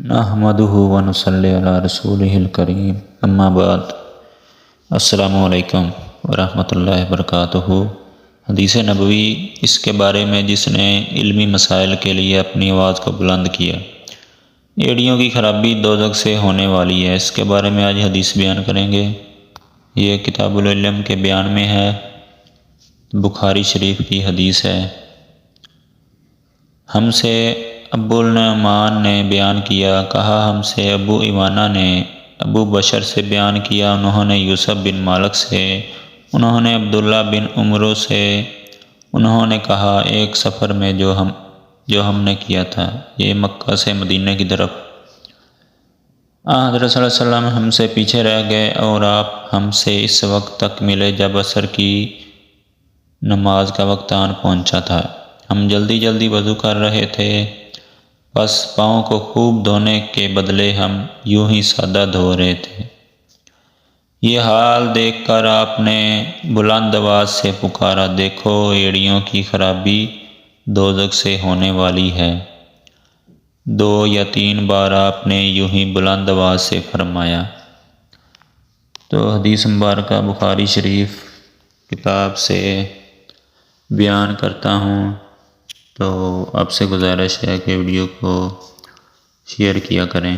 نحمدہ ونصلی علی رسولہ الکریم اما بعد۔ السلام علیکم ورحمۃ اللہ وبرکاتہ۔ حدیث نبوی اس کے بارے میں جس نے علمی مسائل کے لیے اپنی آواز کو بلند کیا، ایڑیوں کی خرابی دوزخ سے ہونے والی ہے، اس کے بارے میں آج حدیث بیان کریں گے۔ یہ کتاب العلم کے بیان میں ہے، بخاری شریف کی حدیث ہے۔ ہم سے ابو النعمان نے بیان کیا، کہا ہم سے ابو ایوانہ نے ابو بشر سے بیان کیا، انہوں نے یوسف بن مالک سے، انہوں نے عبداللہ بن عمرو سے، انہوں نے کہا ایک سفر میں جو ہم نے کیا تھا، یہ مکہ سے مدینہ کی طرف، حضرت صلی اللہ علیہ وسلم ہم سے پیچھے رہ گئے اور آپ ہم سے اس وقت تک ملے جب عصر کی نماز کا وقت آن پہنچا تھا۔ ہم جلدی جلدی وضو کر رہے تھے، بس پاؤں کو خوب دھونے کے بدلے ہم یوں ہی سادہ دھو رہے تھے۔ یہ حال دیکھ کر آپ نے بلند آواز سے پکارا، دیکھو ایڑیوں کی خرابی دوزخ سے ہونے والی ہے۔ 2 یا 3 بار آپ نے یوں ہی بلند آواز سے فرمایا۔ تو حدیث مبارکہ بخاری شریف کتاب سے بیان کرتا ہوں، تو آپ سے گزارش ہے کہ ویڈیو کو شیئر کیا کریں۔